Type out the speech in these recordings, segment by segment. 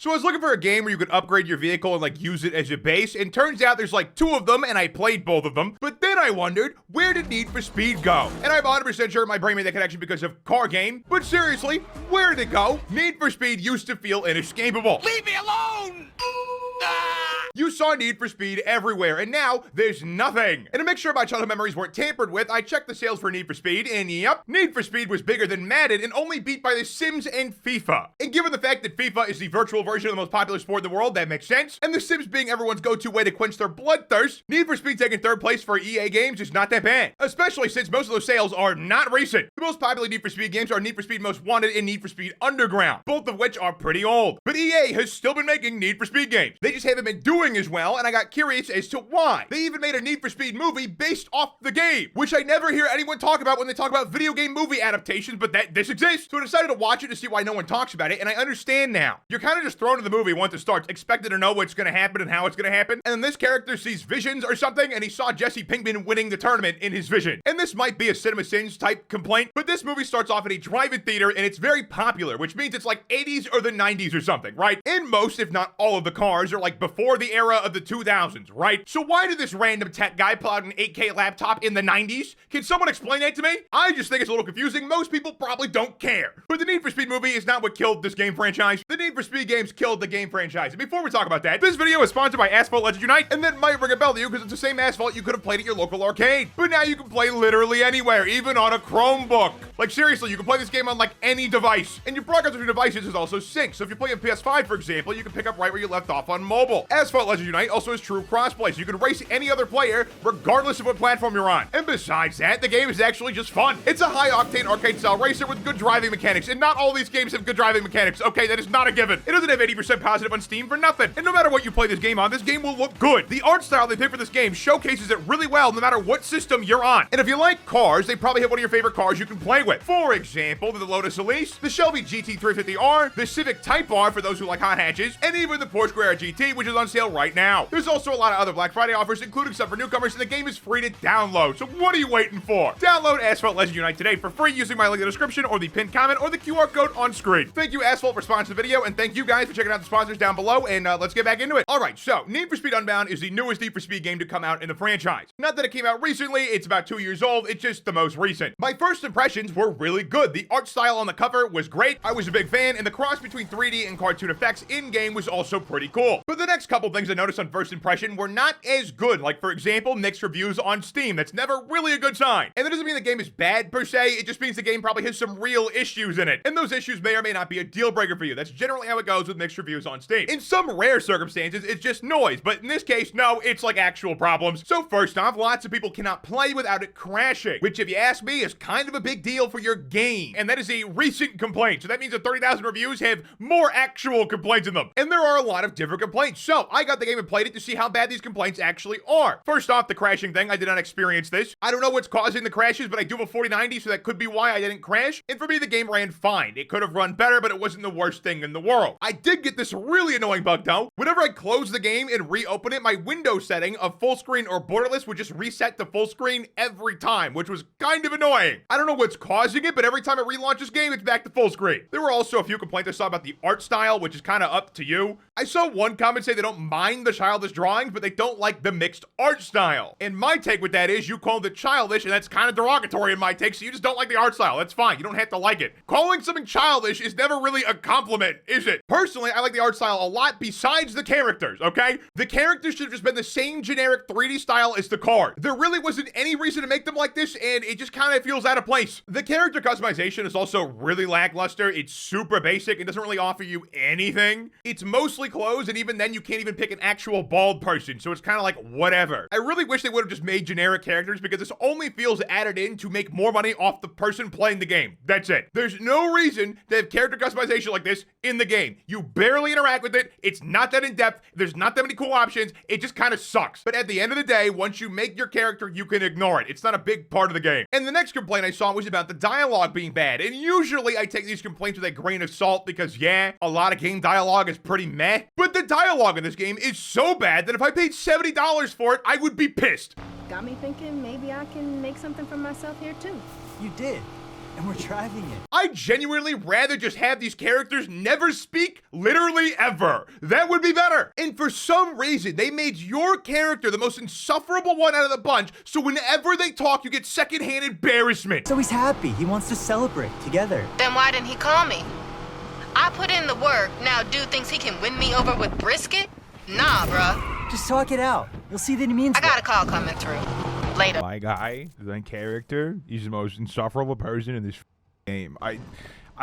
So I was looking for a game where you could upgrade your vehicle and like use it as a base, and turns out there's like 2 of them, and I played both of them. But then I wondered, where did Need for Speed go? And I'm 100% sure my brain made that connection because of car game. But seriously, where did it go? Need for Speed used to feel inescapable. Leave me alone! You saw Need for Speed everywhere, and now there's nothing. And to make sure my childhood memories weren't tampered with, I checked the sales for Need for Speed, and yep, Need for Speed was bigger than Madden and only beat by The Sims and FIFA. And given the fact that FIFA is the virtual version of the most popular sport in the world, that makes sense. And The Sims being everyone's go-to way to quench their bloodthirst, Need for Speed taking 3rd place for EA games is not that bad. Especially since most of those sales are not recent. The most popular Need for Speed games are Need for Speed Most Wanted and Need for Speed Underground, both of which are pretty old. But EA has still been making Need for Speed games. They just haven't been doing as well, and I got curious as to why. They even made a Need for Speed movie based off the game, which I never hear anyone talk about when they talk about video game movie adaptations, but this exists. So I decided to watch it to see why no one talks about it, and I understand now. You're kind of just thrown in the movie once it starts, expected to know what's going to happen and how it's going to happen, and then this character sees visions or something, and he saw Jesse Pinkman winning the tournament in his vision. And this might be a CinemaSins type complaint, but this movie starts off in a drive-in theater, and it's very popular, which means it's like 80s or the 90s or something, right? And most, if not all of the cars are like before the era of the 2000s, right? So why did this random tech guy pull out an 8K laptop in the 90s? Can someone explain that to me? I just think it's a little confusing. Most people probably don't care. But the Need for Speed movie is not what killed this game franchise. The Need for Speed games killed the game franchise. And before we talk about that, this video is sponsored by Asphalt Legends Unite, and that might ring a bell to you because it's the same Asphalt you could have played at your local arcade. But now you can play literally anywhere, even on a Chromebook. Like seriously, you can play this game on like any device. And your progress between devices is also synced. So if you play on PS5, for example, you can pick up right where you left off on mobile. Asphalt Legends Unite also has true crossplay, so you can race any other player regardless of what platform you're on. And besides that, the game is actually just fun. It's a high-octane arcade-style racer with good driving mechanics, and not all these games have good driving mechanics. Okay, that is not a given. It doesn't have 80% positive on Steam for nothing. And no matter what you play this game on, this game will look good. The art style they picked for this game showcases it really well no matter what system you're on. And if you like cars, they probably have one of your favorite cars you can play with. For example, the Lotus Elise, the Shelby GT350R, the Civic Type R for those who like hot hatches, and even the Porsche Carrera GT, which is on sale right now. There's also a lot of other Black Friday offers, including some for newcomers, and the game is free to download. So what are you waiting for? Download Asphalt Legends Unite today for free using my link in the description or the pinned comment or the QR code on screen. Thank you, Asphalt, for sponsoring the video, and thank you guys for checking out the sponsors down below, and let's get back into it. Alright, so Need for Speed Unbound is the newest Need for Speed game to come out in the franchise. Not that it came out recently, it's about 2 years old, it's just the most recent. My first impressions were really good. The art style on the cover was great, I was a big fan, and the cross between 3D and cartoon effects in-game was also pretty cool. But the next couple things I noticed on first impression were not as good, like for example, mixed reviews on Steam. That's never really a good sign. And that doesn't mean the game is bad per se, it just means the game probably has some real issues in it. And those issues may or may not be a deal breaker for you. That's generally how it goes with mixed reviews on Steam. In some rare circumstances, it's just noise, but in this case, no, it's like actual problems. So first off, lots of people cannot play without it crashing, which if you ask me is kind of a big deal for your game. And that is a recent complaint. So that means that 30,000 reviews have more actual complaints in them. And there are a lot of different complaints. So I got the game and played it to see how bad these complaints actually are. First off, the crashing thing, I did not experience this. I don't know what's causing the crashes, but I do have a 4090, so that could be why I didn't crash. And for me, the game ran fine. It could have run better, but it wasn't the worst thing in the world. I did get this really annoying bug though. Whenever I close the game and reopen it, my window setting of full screen or borderless would just reset to full screen every time, which was kind of annoying. I don't know what's causing it, but every time I relaunch this game, it's back to full screen. There were also a few complaints I saw about the art style, which is kind of up to you. I saw one comment say they don't mind the childish drawings, but they don't like the mixed art style. And my take with that is you called it childish, and that's kind of derogatory in my take, so you just don't like the art style. That's fine. You don't have to like it. Calling something childish is never really a compliment, is it? Personally, I like the art style a lot besides the characters, okay? The characters should have just been the same generic 3D style as the card. There really wasn't any reason to make them like this, and it just kind of feels out of place. The character customization is also really lackluster. It's super basic. It doesn't really offer you anything. It's mostly clothes, and even then you can't even pick an actual bald person, so it's kind of like whatever. I really wish they would have just made generic characters because this only feels added in to make more money off the person playing the game. That's it. There's no reason to have character customization like this in the game. You barely interact with it. It's not that in depth. There's not that many cool options. It just kind of sucks. But at the end of the day, once you make your character, you can ignore it. It's not a big part of the game. And the next complaint I saw was about the dialogue being bad. And usually I take these complaints with a grain of salt because yeah, a lot of game dialogue is pretty meh. But the dialogue in this game is so bad that if I paid $70 for it, I would be pissed. Got me thinking maybe I can make something for myself here too. You did. and we're driving it. I genuinely rather just have these characters never speak, literally ever. That would be better. And for some reason, they made your character the most insufferable one out of the bunch, so whenever they talk, you get secondhand embarrassment. So he's happy. He wants to celebrate together. Then why didn't he call me? I put in the work. Now dude thinks he can win me over with brisket? Nah, bruh. Just talk it out. You'll see that he means I got a call coming through. Later. My guy, the character, he's the most insufferable person in this game. I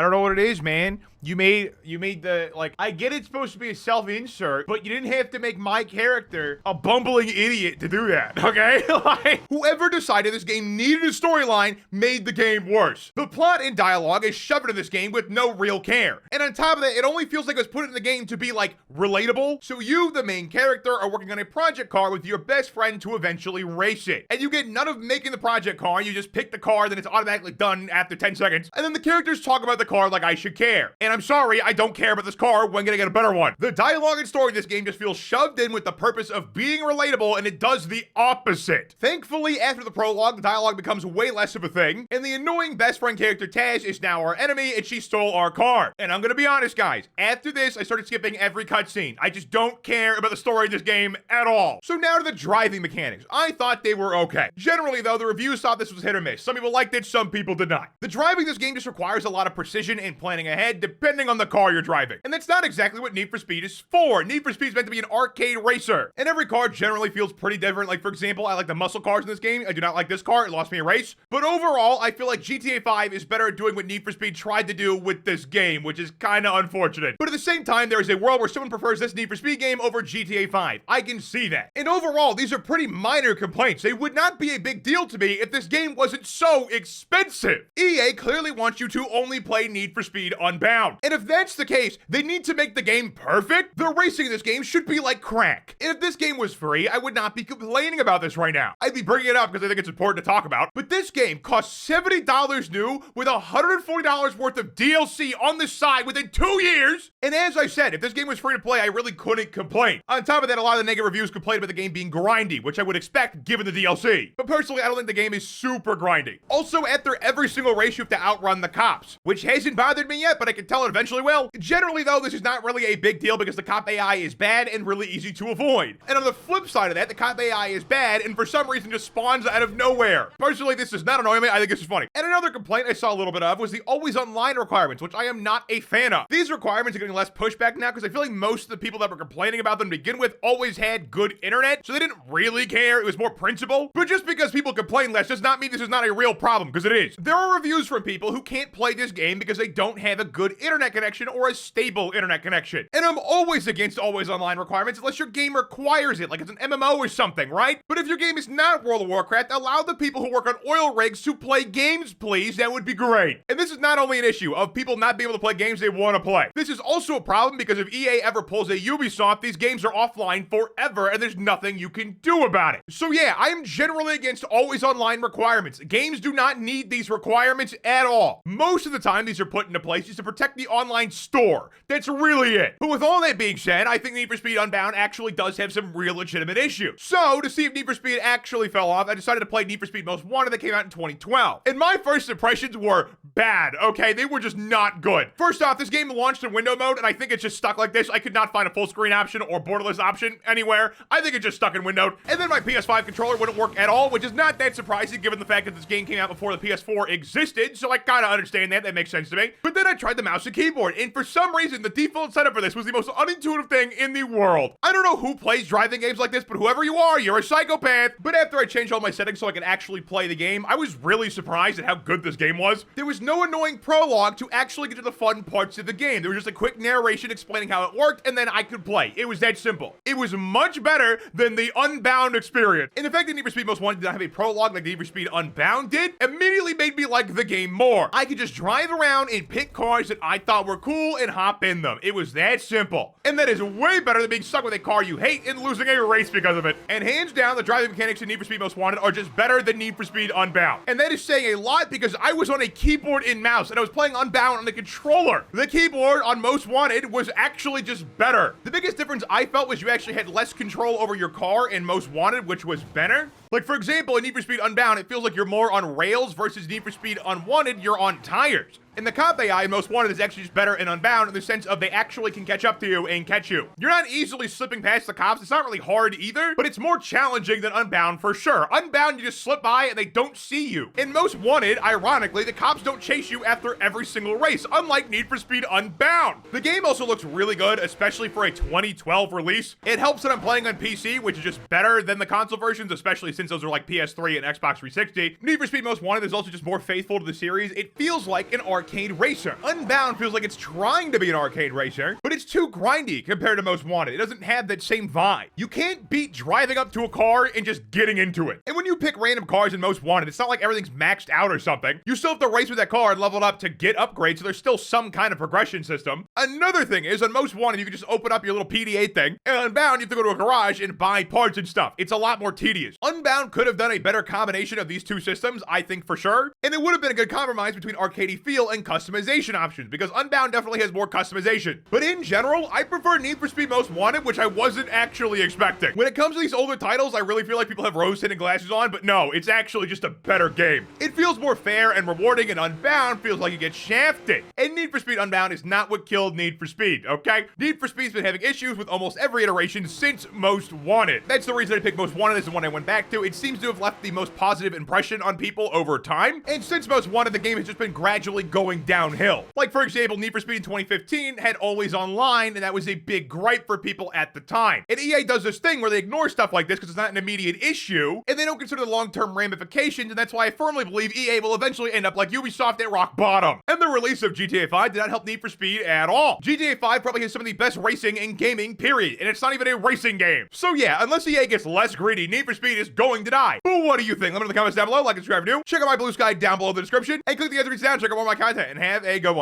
don't know what it is, man. You made the, like, I get it's supposed to be a self-insert, but you didn't have to make my character a bumbling idiot to do that, okay? Like, whoever decided this game needed a storyline made the game worse. The plot and dialogue is shoved in this game with no real care. And on top of that, it only feels like it was put in the game to be, like, relatable. So you, the main character, are working on a project car with your best friend to eventually race it. And you get none of making the project car, you just pick the car, then it's automatically done after 10 seconds. And then the characters talk about the car like I should care. And I'm sorry, I don't care about this car. When can I get a better one? The dialogue and story in this game just feels shoved in with the purpose of being relatable, and it does the opposite. Thankfully, after the prologue, the dialogue becomes way less of a thing, and the annoying best friend character Taz is now our enemy, and she stole our car. And I'm gonna be honest, guys, after this, I started skipping every cutscene. I just don't care about the story of this game at all. So now to the driving mechanics. I thought they were okay. Generally, though, the reviews thought this was hit or miss. Some people liked it, some people did not. The driving in this game just requires a lot of precision and planning ahead, depending on the car you're driving. And that's not exactly what Need for Speed is for. Need for Speed is meant to be an arcade racer. And every car generally feels pretty different. Like, for example, I like the muscle cars in this game. I do not like this car. It lost me a race. But overall, I feel like GTA 5 is better at doing what Need for Speed tried to do with this game, which is kind of unfortunate. But at the same time, there is a world where someone prefers this Need for Speed game over GTA 5. I can see that. And overall, these are pretty minor complaints. They would not be a big deal to me if this game wasn't so expensive. EA clearly wants you to only play Need for Speed Unbound. And if that's the case, they need to make the game perfect. The racing in this game should be like crack. And if this game was free, I would not be complaining about this right now. I'd be bringing it up because I think it's important to talk about. But this game costs $70 new with $140 worth of DLC on the side within 2 years. And as I said, if this game was free to play, I really couldn't complain. On top of that, a lot of the negative reviews complained about the game being grindy, which I would expect given the DLC. But personally, I don't think the game is super grindy. Also, after every single race, you have to outrun the cops, which hasn't bothered me yet, but I can tell it eventually will. Generally, though, this is not really a big deal because the cop AI is bad and really easy to avoid. And on the flip side of that, the cop AI is bad and for some reason just spawns out of nowhere. Personally, this does not annoy me. I think this is funny. And another complaint I saw a little bit of was the always online requirements, which I am not a fan of. These requirements are getting less pushback now because I feel like most of the people that were complaining about them to begin with always had good internet, so they didn't really care. It was more principle. But just because people complain less does not mean this is not a real problem, because it is. There are reviews from people who can't play this game because they don't have a good internet connection or a stable internet connection. And I'm always against always online requirements unless your game requires it, like it's an MMO or something, right? But if your game is not World of Warcraft, allow the people who work on oil rigs to play games, please. That would be great. And this is not only an issue of people not being able to play games they want to play. This is also a problem because if EA ever pulls a Ubisoft, these games are offline forever and there's nothing you can do about it. So yeah, I am generally against always online requirements. Games do not need these requirements at all. Most of the time, these are put into place just to protect the online store. That's really it. But with all that being said, I think Need for Speed Unbound actually does have some real legitimate issues. So, to see if Need for Speed actually fell off, I decided to play Need for Speed Most Wanted that came out in 2012. And my first impressions were bad, okay? They were just not good. First off, this game launched in window mode, and I think it's just stuck like this. I could not find a full screen option or borderless option anywhere. I think it just stuck in windowed. And then my PS5 controller wouldn't work at all, which is not that surprising given the fact that this game came out before the PS4 existed, so I kind of understand that. That makes sense to me. But then I tried the mouse and keyboard, and for some reason, the default setup for this was the most unintuitive thing in the world. I don't know who plays driving games like this, but whoever you are, you're a psychopath. But after I changed all my settings so I could actually play the game, I was really surprised at how good this game was. There was no annoying prologue to actually get to the fun parts of the game. There was just a quick narration explaining how it worked, and then I could play. It was that simple. It was much better than the Unbound experience. And the fact that Need for Speed Most Wanted did not have a prologue like Need for Speed Unbound did, immediately made me like the game more. I could just drive around and pick cars that I I thought were cool and hop in them. It was that simple. And that is way better than being stuck with a car you hate and losing a race because of it. And hands down, the driving mechanics in Need for Speed Most Wanted are just better than Need for Speed Unbound. And that is saying a lot because I was on a keyboard and mouse and I was playing Unbound on a controller. The keyboard on Most Wanted was actually just better. The biggest difference I felt was you actually had less control over your car in Most Wanted, which was better. Like, for example, in Need for Speed Unbound, it feels like you're more on rails versus Need for Speed Unwanted, you're on tires. And the cop AI in Most Wanted is actually just better in Unbound in the sense of they actually can catch up to you and catch you. You're not easily slipping past the cops. It's not really hard either, but it's more challenging than Unbound for sure. Unbound, you just slip by and they don't see you. In Most Wanted, ironically, the cops don't chase you after every single race, unlike Need for Speed Unbound. The game also looks really good, especially for a 2012 release. It helps that I'm playing on PC, which is just better than the console versions, especially since those are like PS3 and Xbox 360. Need for Speed Most Wanted is also just more faithful to the series. It feels like an arcade racer. Unbound feels like it's trying to be an arcade racer, but it's too grindy compared to Most Wanted. It doesn't have that same vibe. You can't beat driving up to a car and just getting into it. And when you pick random cars in Most Wanted, it's not like everything's maxed out or something. You still have to race with that car and level it up to get upgrades, so there's still some kind of progression system. Another thing is, on Most Wanted, you can just open up your little PDA thing, and Unbound, you have to go to a garage and buy parts and stuff. It's a lot more tedious. Unbound could have done a better combination of these two systems, I think for sure, and it would have been a good compromise between arcadey feel and customization options, because Unbound definitely has more customization. But in general, I prefer Need for Speed Most Wanted, which I wasn't actually expecting. When it comes to these older titles, I really feel like people have rose-tinted glasses on, but no, it's actually just a better game. It feels more fair and rewarding, and Unbound feels like you get shafted. And Need for Speed Unbound is not what killed Need for Speed, okay? Need for Speed's been having issues with almost every iteration since Most Wanted. That's the reason I picked Most Wanted as the one I went back to. It seems to have left the most positive impression on people over time, and since Most Wanted, the game has just been gradually going downhill. Like, for example, Need for Speed in 2015 had Always Online, and that was a big gripe for people at the time. And EA does this thing where they ignore stuff like this because it's not an immediate issue, and they don't consider the long-term ramifications, and that's why I firmly believe EA will eventually end up like Ubisoft at rock bottom. And the release of GTA 5 did not help Need for Speed at all. GTA 5 probably has some of the best racing in gaming, period, and it's not even a racing game. So yeah, unless EA gets less greedy, Need for Speed is going to die. But what do you think? Let me know in the comments down below, like and subscribe if you're new. Check out my blue sky down below in the description, and click the other down, check out more of my content, and have a good one.